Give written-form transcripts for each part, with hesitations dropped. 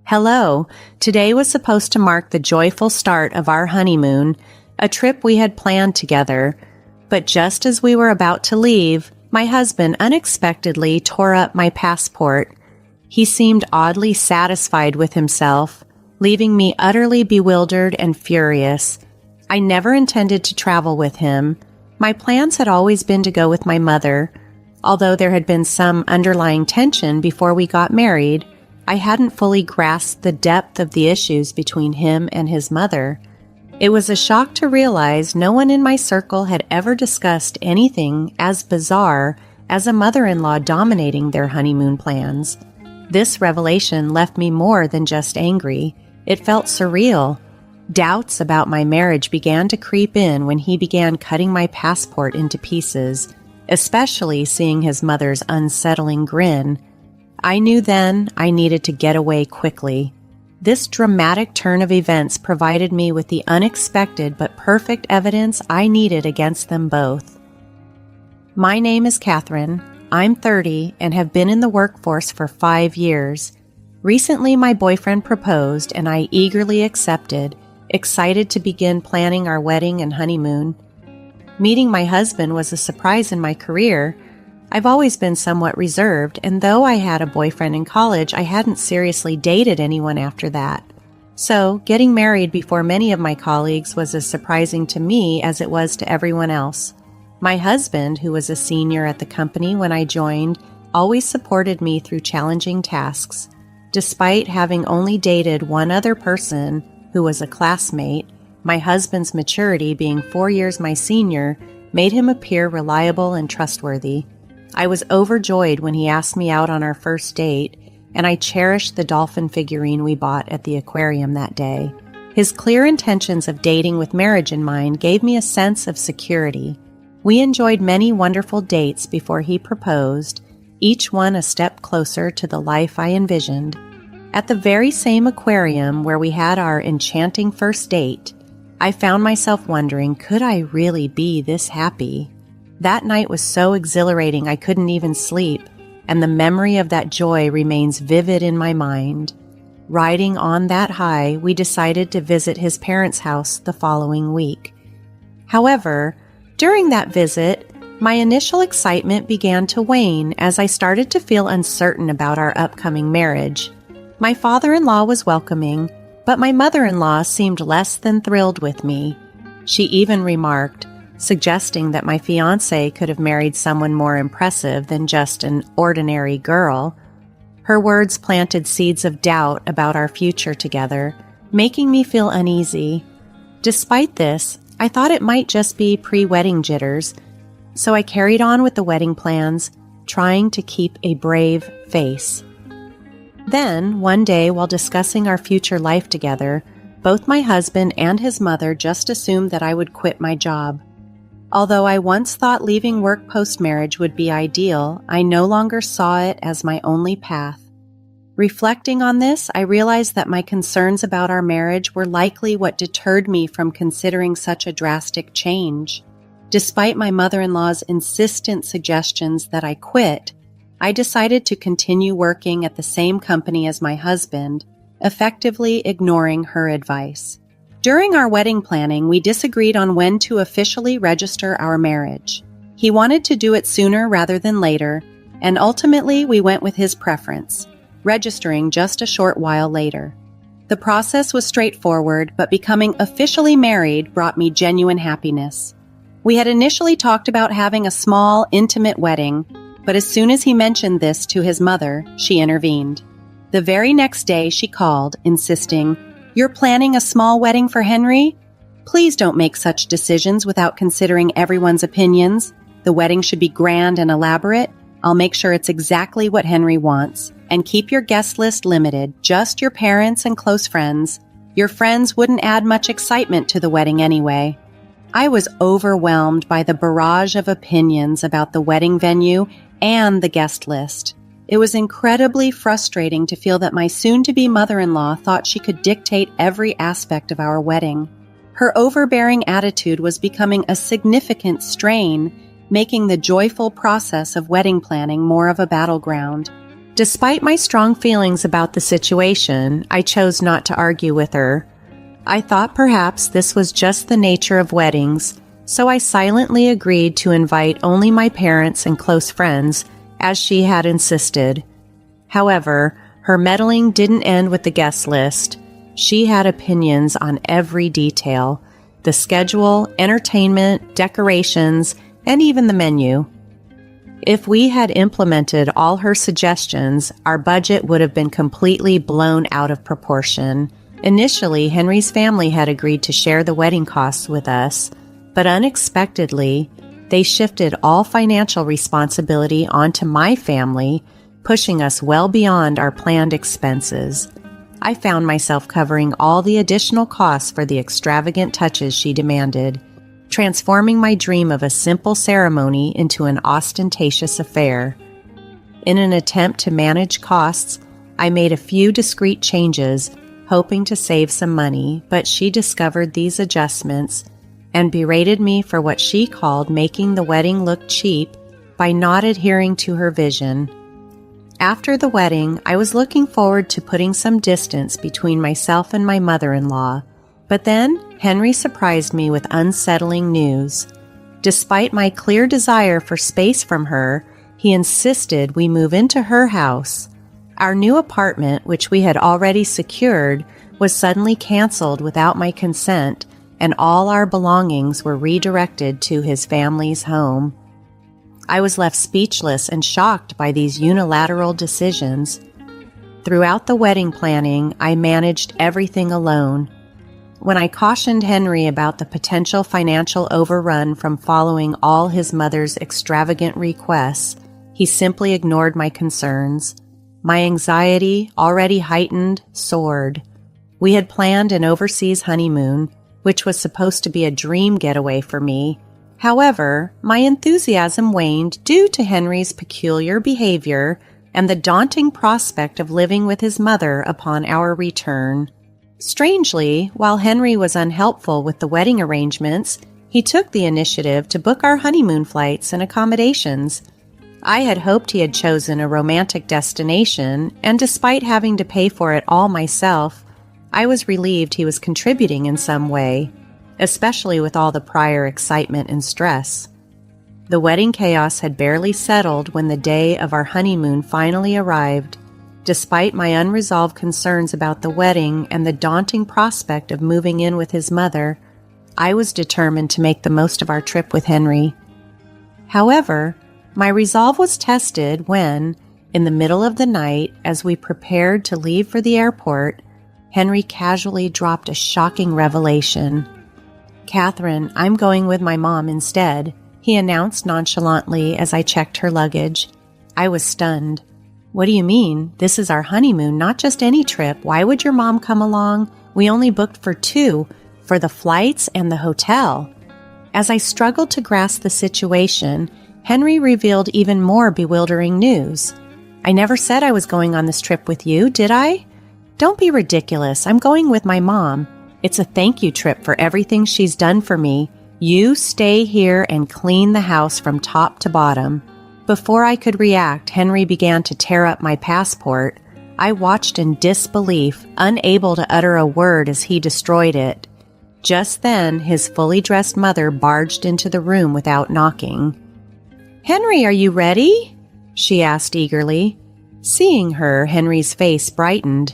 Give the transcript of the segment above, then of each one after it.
Hello. Today was supposed to mark the joyful start of our honeymoon, a trip we had planned together. But just as we were about to leave, my husband unexpectedly tore up my passport. He seemed oddly satisfied with himself, leaving me utterly bewildered and furious. I never intended to travel with him. My plans had always been to go with my mother. Although there had been some underlying tension before we got married, I hadn't fully grasped the depth of the issues between him and his mother. It was a shock to realize no one in my circle had ever discussed anything as bizarre as a mother-in-law dominating their honeymoon plans. This revelation left me more than just angry. It felt surreal. Doubts about my marriage began to creep in when he began cutting my passport into pieces, especially seeing his mother's unsettling grin. I knew then I needed to get away quickly. This dramatic turn of events provided me with the unexpected but perfect evidence I needed against them both. My name is Catherine. I'm 30 and have been in the workforce for 5 years. Recently, my boyfriend proposed and I eagerly accepted, excited to begin planning our wedding and honeymoon. Meeting my husband was a surprise in my career. I've always been somewhat reserved, and though I had a boyfriend in college, I hadn't seriously dated anyone after that. So, getting married before many of my colleagues was as surprising to me as it was to everyone else. My husband, who was a senior at the company when I joined, always supported me through challenging tasks. Despite having only dated one other person, who was a classmate, my husband's maturity, being 4 years my senior, made him appear reliable and trustworthy. I was overjoyed when he asked me out on our first date, and I cherished the dolphin figurine we bought at the aquarium that day. His clear intentions of dating with marriage in mind gave me a sense of security. We enjoyed many wonderful dates before he proposed, each one a step closer to the life I envisioned. At the very same aquarium where we had our enchanting first date, I found myself wondering, could I really be this happy? That night was so exhilarating I couldn't even sleep, and the memory of that joy remains vivid in my mind. Riding on that high, we decided to visit his parents' house the following week. However, during that visit, my initial excitement began to wane as I started to feel uncertain about our upcoming marriage. My father-in-law was welcoming, but my mother-in-law seemed less than thrilled with me. She even remarked, suggesting that my fiancé could have married someone more impressive than just an ordinary girl. Her words planted seeds of doubt about our future together, making me feel uneasy. Despite this, I thought it might just be pre-wedding jitters, so I carried on with the wedding plans, trying to keep a brave face. Then, one day, while discussing our future life together, both my husband and his mother just assumed that I would quit my job. Although I once thought leaving work post-marriage would be ideal, I no longer saw it as my only path. Reflecting on this, I realized that my concerns about our marriage were likely what deterred me from considering such a drastic change. Despite my mother-in-law's insistent suggestions that I quit, I decided to continue working at the same company as my husband, effectively ignoring her advice. During our wedding planning, we disagreed on when to officially register our marriage. He wanted to do it sooner rather than later, and ultimately we went with his preference, registering just a short while later. The process was straightforward, but becoming officially married brought me genuine happiness. We had initially talked about having a small, intimate wedding, but as soon as he mentioned this to his mother, she intervened. The very next day she called, insisting, "You're planning a small wedding for Henry? Please don't make such decisions without considering everyone's opinions. The wedding should be grand and elaborate. I'll make sure it's exactly what Henry wants. And keep your guest list limited, just your parents and close friends. Your friends wouldn't add much excitement to the wedding anyway." I was overwhelmed by the barrage of opinions about the wedding venue and the guest list. It was incredibly frustrating to feel that my soon-to-be mother-in-law thought she could dictate every aspect of our wedding. Her overbearing attitude was becoming a significant strain, making the joyful process of wedding planning more of a battleground. Despite my strong feelings about the situation, I chose not to argue with her. I thought perhaps this was just the nature of weddings, so I silently agreed to invite only my parents and close friends, as she had insisted. However, her meddling didn't end with the guest list. She had opinions on every detail: the schedule, entertainment, decorations, and even the menu. If we had implemented all her suggestions, our budget would have been completely blown out of proportion. Initially, Henry's family had agreed to share the wedding costs with us, but unexpectedly, they shifted all financial responsibility onto my family, pushing us well beyond our planned expenses. I found myself covering all the additional costs for the extravagant touches she demanded, transforming my dream of a simple ceremony into an ostentatious affair. In an attempt to manage costs, I made a few discreet changes, hoping to save some money, but she discovered these adjustments and berated me for what she called making the wedding look cheap by not adhering to her vision. After the wedding, I was looking forward to putting some distance between myself and my mother-in-law. But then, Henry surprised me with unsettling news. Despite my clear desire for space from her, he insisted we move into her house. Our new apartment, which we had already secured, was suddenly canceled without my consent, and all our belongings were redirected to his family's home. I was left speechless and shocked by these unilateral decisions. Throughout the wedding planning, I managed everything alone. When I cautioned Henry about the potential financial overrun from following all his mother's extravagant requests, he simply ignored my concerns. My anxiety, already heightened, soared. We had planned an overseas honeymoon, which was supposed to be a dream getaway for me. However, my enthusiasm waned due to Henry's peculiar behavior and the daunting prospect of living with his mother upon our return. Strangely, while Henry was unhelpful with the wedding arrangements, he took the initiative to book our honeymoon flights and accommodations. I had hoped he had chosen a romantic destination, and despite having to pay for it all myself, I was relieved he was contributing in some way, especially with all the prior excitement and stress. The wedding chaos had barely settled when the day of our honeymoon finally arrived. Despite my unresolved concerns about the wedding and the daunting prospect of moving in with his mother, I was determined to make the most of our trip with Henry. However, my resolve was tested when, in the middle of the night, as we prepared to leave for the airport, Henry casually dropped a shocking revelation. "Catherine, I'm going with my mom instead," he announced nonchalantly as I checked her luggage. I was stunned. "What do you mean? This is our honeymoon, not just any trip. Why would your mom come along? We only booked for 2, for the flights and the hotel." As I struggled to grasp the situation, Henry revealed even more bewildering news. "I never said I was going on this trip with you, did I?" "Don't be ridiculous. I'm going with my mom. It's a thank you trip for everything she's done for me. You stay here and clean the house from top to bottom." Before I could react, Henry began to tear up my passport. I watched in disbelief, unable to utter a word as he destroyed it. Just then, his fully dressed mother barged into the room without knocking. "Henry, are you ready?" she asked eagerly. Seeing her, Henry's face brightened.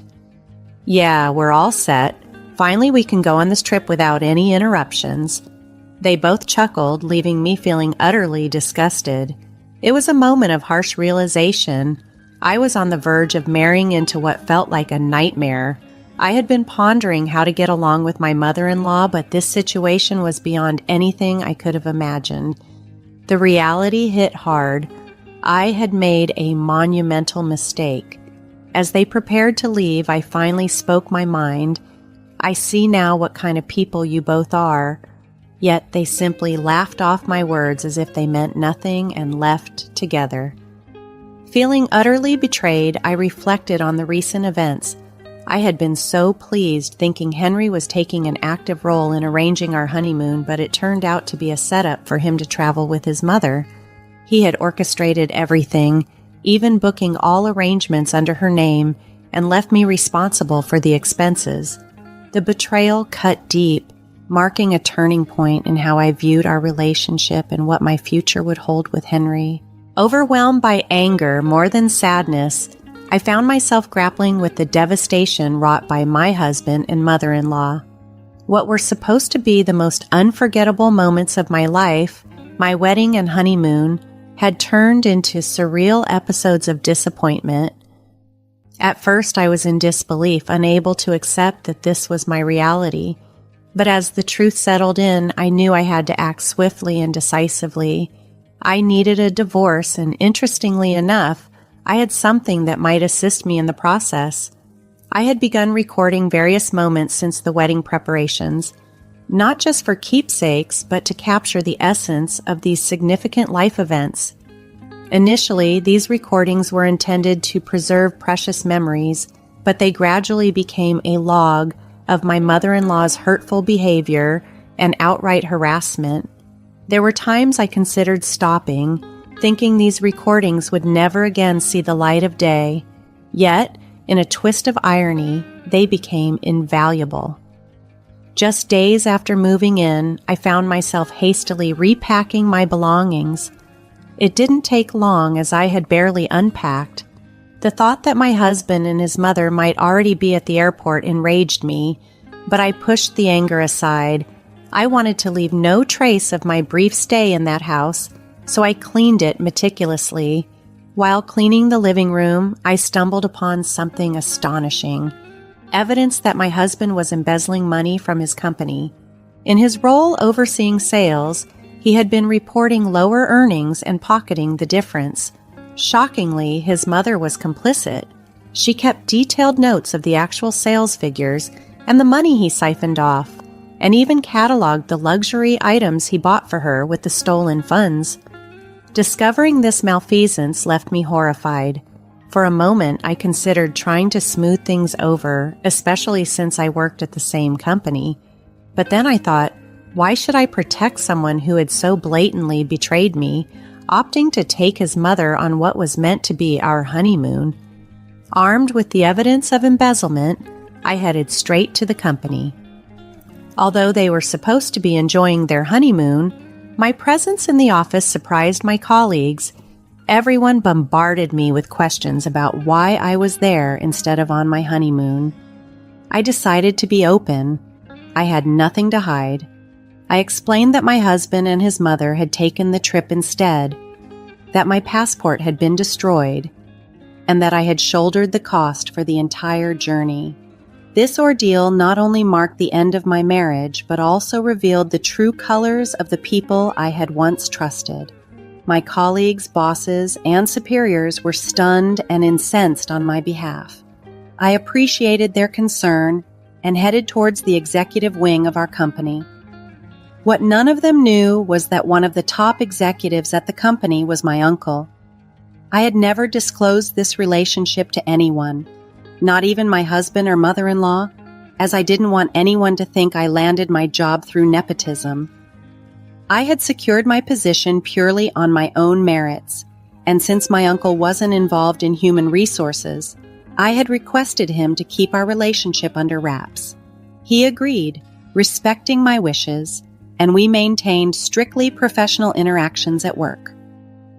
"Yeah, we're all set. Finally, we can go on this trip without any interruptions." They both chuckled, leaving me feeling utterly disgusted. It was a moment of harsh realization. I was on the verge of marrying into what felt like a nightmare. I had been pondering how to get along with my mother-in-law, but this situation was beyond anything I could have imagined. The reality hit hard. I had made a monumental mistake. As they prepared to leave, I finally spoke my mind. "I see now what kind of people you both are." Yet they simply laughed off my words as if they meant nothing and left together. Feeling utterly betrayed, I reflected on the recent events. I had been so pleased thinking Henry was taking an active role in arranging our honeymoon, but it turned out to be a setup for him to travel with his mother. He had orchestrated everything, even booking all arrangements under her name, and left me responsible for the expenses. The betrayal cut deep, marking a turning point in how I viewed our relationship and what my future would hold with Henry. Overwhelmed by anger more than sadness, I found myself grappling with the devastation wrought by my husband and mother-in-law. What were supposed to be the most unforgettable moments of my life, my wedding and honeymoon, had turned into surreal episodes of disappointment. At first, I was in disbelief, unable to accept that this was my reality. But as the truth settled in, I knew I had to act swiftly and decisively. I needed a divorce, and interestingly enough, I had something that might assist me in the process. I had begun recording various moments since the wedding preparations, not just for keepsakes, but to capture the essence of these significant life events. Initially, these recordings were intended to preserve precious memories, but they gradually became a log of my mother-in-law's hurtful behavior and outright harassment. There were times I considered stopping, thinking these recordings would never again see the light of day. Yet, in a twist of irony, they became invaluable. Just days after moving in, I found myself hastily repacking my belongings. It didn't take long, as I had barely unpacked. The thought that my husband and his mother might already be at the airport enraged me, but I pushed the anger aside. I wanted to leave no trace of my brief stay in that house, so I cleaned it meticulously. While cleaning the living room, I stumbled upon something astonishing: evidence that my husband was embezzling money from his company. In his role overseeing sales, he had been reporting lower earnings and pocketing the difference. Shockingly, his mother was complicit. She kept detailed notes of the actual sales figures and the money he siphoned off, and even cataloged the luxury items he bought for her with the stolen funds. Discovering this malfeasance left me horrified. For a moment, I considered trying to smooth things over, especially since I worked at the same company. But then I thought, why should I protect someone who had so blatantly betrayed me, opting to take his mother on what was meant to be our honeymoon? Armed with the evidence of embezzlement, I headed straight to the company. Although they were supposed to be enjoying their honeymoon, my presence in the office surprised my colleagues. Everyone bombarded me with questions about why I was there instead of on my honeymoon. I decided to be open. I had nothing to hide. I explained that my husband and his mother had taken the trip instead, that my passport had been destroyed, and that I had shouldered the cost for the entire journey. This ordeal not only marked the end of my marriage, but also revealed the true colors of the people I had once trusted. My colleagues, bosses, and superiors were stunned and incensed on my behalf. I appreciated their concern and headed towards the executive wing of our company. What none of them knew was that one of the top executives at the company was my uncle. I had never disclosed this relationship to anyone, not even my husband or mother-in-law, as I didn't want anyone to think I landed my job through nepotism. I had secured my position purely on my own merits, and since my uncle wasn't involved in human resources, I had requested him to keep our relationship under wraps. He agreed, respecting my wishes, and we maintained strictly professional interactions at work.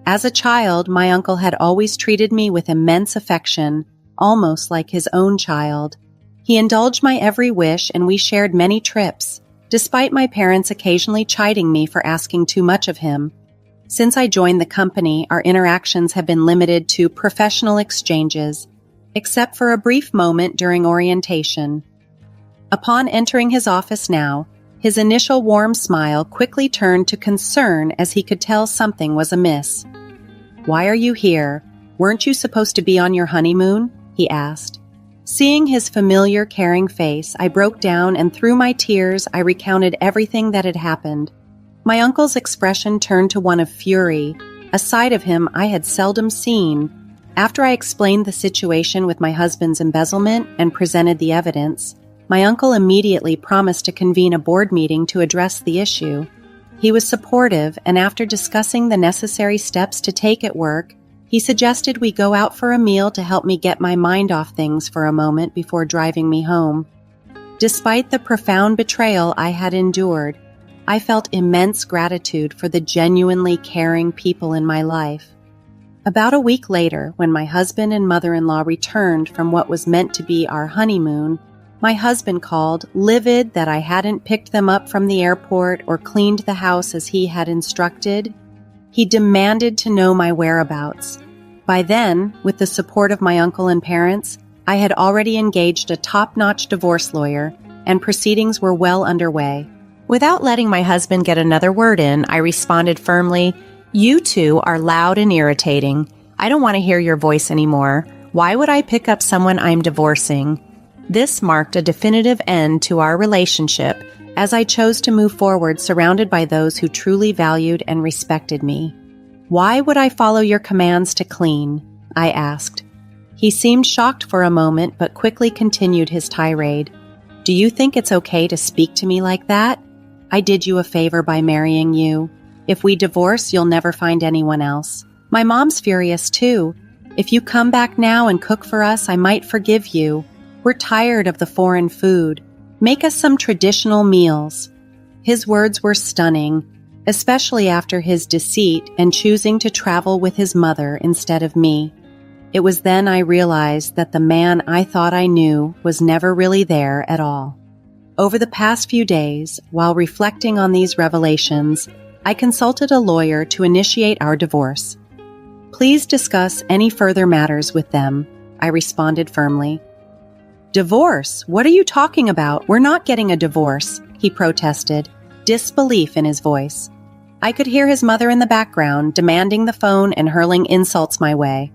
As a child, my uncle had always treated me with immense affection, almost like his own child. He indulged my every wish, and we shared many trips, despite my parents occasionally chiding me for asking too much of him. Since I joined the company, our interactions have been limited to professional exchanges, except for a brief moment during orientation. Upon entering his office now, his initial warm smile quickly turned to concern as he could tell something was amiss. "Why are you here? Weren't you supposed to be on your honeymoon?" he asked. Seeing his familiar, caring face, I broke down, and through my tears, I recounted everything that had happened. My uncle's expression turned to one of fury, a side of him I had seldom seen. After I explained the situation with my husband's embezzlement and presented the evidence, my uncle immediately promised to convene a board meeting to address the issue. He was supportive, and after discussing the necessary steps to take at work, He suggested we go out for a meal to help me get my mind off things for a moment before driving me home. Despite the profound betrayal I had endured, I felt immense gratitude for the genuinely caring people in my life. About a week later, when my husband and mother-in-law returned from what was meant to be our honeymoon, my husband called, livid that I hadn't picked them up from the airport or cleaned the house as he had instructed. He demanded to know my whereabouts. By then, with the support of my uncle and parents, I had already engaged a top-notch divorce lawyer, and proceedings were well underway. Without letting my husband get another word in, I responded firmly, "You two are loud and irritating. I don't want to hear your voice anymore. Why would I pick up someone I'm divorcing?" This marked a definitive end to our relationship, as I chose to move forward surrounded by those who truly valued and respected me. "Why would I follow your commands to clean?" I asked. He seemed shocked for a moment, but quickly continued his tirade. "Do you think it's okay to speak to me like that? I did you a favor by marrying you. If we divorce, you'll never find anyone else. My mom's furious too. If you come back now and cook for us, I might forgive you. We're tired of the foreign food. Make us some traditional meals." His words were stunning, especially after his deceit and choosing to travel with his mother instead of me. It was then I realized that the man I thought I knew was never really there at all. Over the past few days, while reflecting on these revelations, I consulted a lawyer to initiate our divorce. "Please discuss any further matters with them," I responded firmly. "Divorce? What are you talking about? We're not getting a divorce," he protested, disbelief in his voice. I could hear his mother in the background, demanding the phone and hurling insults my way.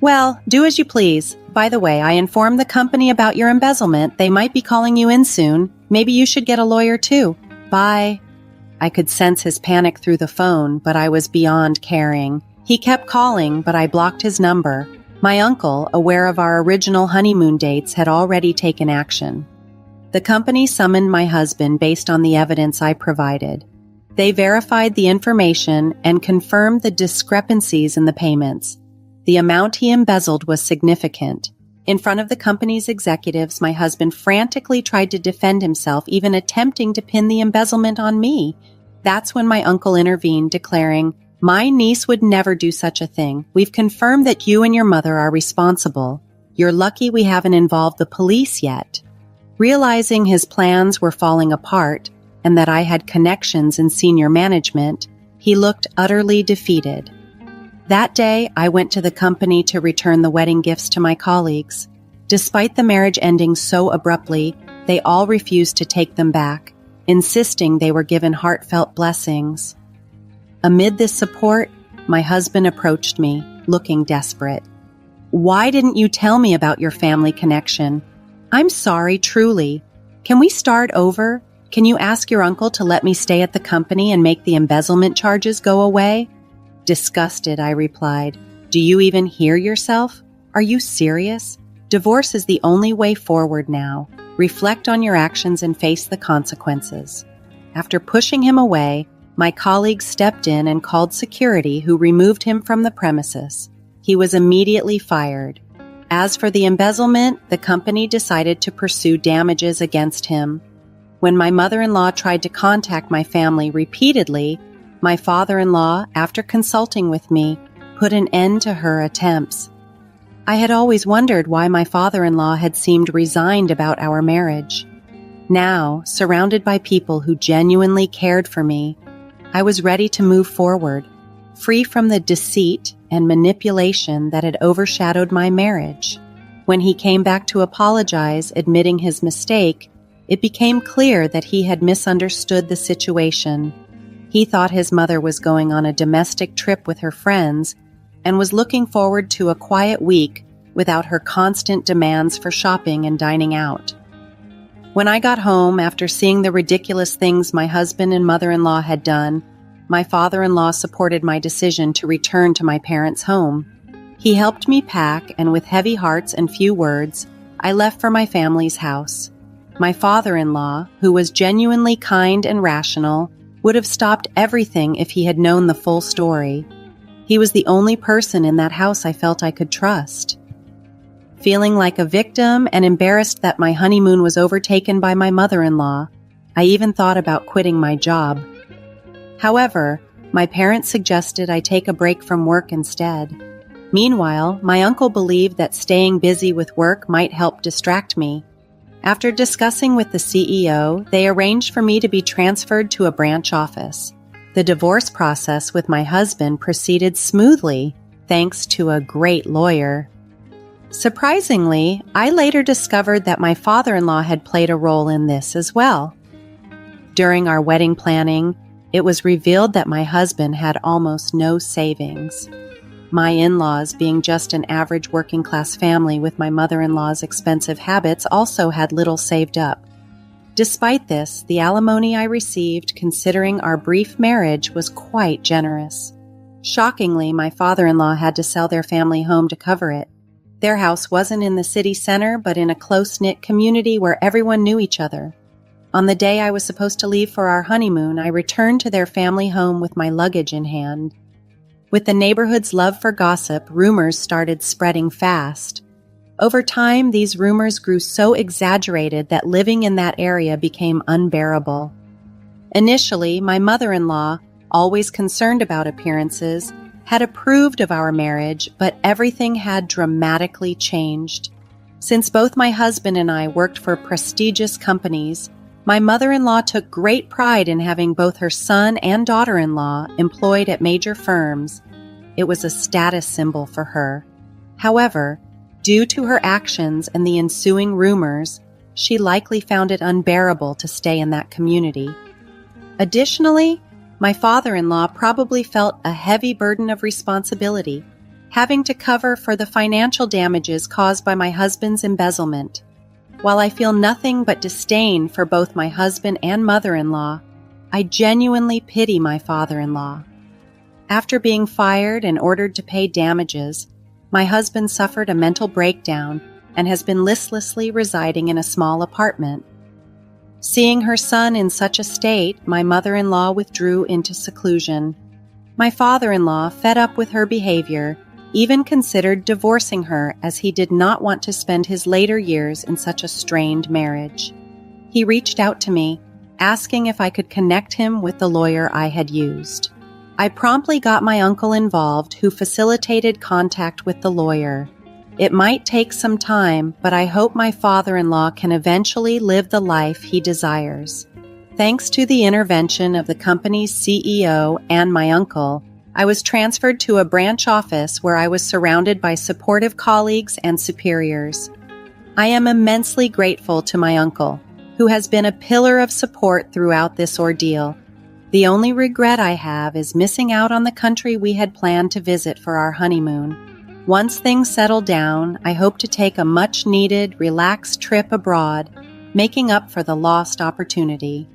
"Well, do as you please. By the way, I informed the company about your embezzlement. They might be calling you in soon. Maybe you should get a lawyer too. Bye." I could sense his panic through the phone, but I was beyond caring. He kept calling, but I blocked his number. My uncle, aware of our original honeymoon dates, had already taken action. The company summoned my husband based on the evidence I provided. They verified the information and confirmed the discrepancies in the payments. The amount he embezzled was significant. In front of the company's executives, my husband frantically tried to defend himself, even attempting to pin the embezzlement on me. That's when my uncle intervened, declaring, "My niece would never do such a thing. We've confirmed that you and your mother are responsible. You're lucky we haven't involved the police yet." Realizing his plans were falling apart and that I had connections in senior management, he looked utterly defeated. That day, I went to the company to return the wedding gifts to my colleagues. Despite the marriage ending so abruptly, they all refused to take them back, insisting they were given heartfelt blessings. Amid this support, my husband approached me, looking desperate. "Why didn't you tell me about your family connection? I'm sorry, truly. Can we start over? Can you ask your uncle to let me stay at the company and make the embezzlement charges go away?" Disgusted, I replied, "Do you even hear yourself? Are you serious? Divorce is the only way forward now. Reflect on your actions and face the consequences." After pushing him away, my colleague stepped in and called security, who removed him from the premises. He was immediately fired. As for the embezzlement, the company decided to pursue damages against him. When my mother-in-law tried to contact my family repeatedly, my father-in-law, after consulting with me, put an end to her attempts. I had always wondered why my father-in-law had seemed resigned about our marriage. Now, surrounded by people who genuinely cared for me, I was ready to move forward, free from the deceit and manipulation that had overshadowed my marriage. When he came back to apologize, admitting his mistake, it became clear that he had misunderstood the situation. He thought his mother was going on a domestic trip with her friends and was looking forward to a quiet week without her constant demands for shopping and dining out. When I got home after seeing the ridiculous things my husband and mother-in-law had done, my father-in-law supported my decision to return to my parents' home. He helped me pack, and with heavy hearts and few words, I left for my family's house. My father-in-law, who was genuinely kind and rational, would have stopped everything if he had known the full story. He was the only person in that house I felt I could trust. Feeling like a victim and embarrassed that my honeymoon was overtaken by my mother-in-law, I even thought about quitting my job. However, my parents suggested I take a break from work instead. Meanwhile, my uncle believed that staying busy with work might help distract me. After discussing with the CEO, they arranged for me to be transferred to a branch office. The divorce process with my husband proceeded smoothly, thanks to a great lawyer. Surprisingly, I later discovered that my father-in-law had played a role in this as well. During our wedding planning, it was revealed that my husband had almost no savings. My in-laws, being just an average working-class family with my mother-in-law's expensive habits, also had little saved up. Despite this, the alimony I received, considering our brief marriage, was quite generous. Shockingly, my father-in-law had to sell their family home to cover it. Their house wasn't in the city center, but in a close-knit community where everyone knew each other. On the day I was supposed to leave for our honeymoon, I returned to their family home with my luggage in hand. With the neighborhood's love for gossip, rumors started spreading fast. Over time, these rumors grew so exaggerated that living in that area became unbearable. Initially, my mother-in-law, always concerned about appearances, had approved of our marriage, but everything had dramatically changed. Since both my husband and I worked for prestigious companies, my mother-in-law took great pride in having both her son and daughter-in-law employed at major firms. It was a status symbol for her. However, due to her actions and the ensuing rumors, she likely found it unbearable to stay in that community. Additionally, my father-in-law probably felt a heavy burden of responsibility, having to cover for the financial damages caused by my husband's embezzlement. While I feel nothing but disdain for both my husband and mother-in-law, I genuinely pity my father-in-law. After being fired and ordered to pay damages, my husband suffered a mental breakdown and has been listlessly residing in a small apartment. Seeing her son in such a state, my mother-in-law withdrew into seclusion. My father-in-law, fed up with her behavior, even considered divorcing her as he did not want to spend his later years in such a strained marriage. He reached out to me, asking if I could connect him with the lawyer I had used. I promptly got my uncle involved, who facilitated contact with the lawyer. It might take some time, but I hope my father-in-law can eventually live the life he desires. Thanks to the intervention of the company's CEO and my uncle, I was transferred to a branch office where I was surrounded by supportive colleagues and superiors. I am immensely grateful to my uncle, who has been a pillar of support throughout this ordeal. The only regret I have is missing out on the country we had planned to visit for our honeymoon. Once things settle down, I hope to take a much-needed, relaxed trip abroad, making up for the lost opportunity.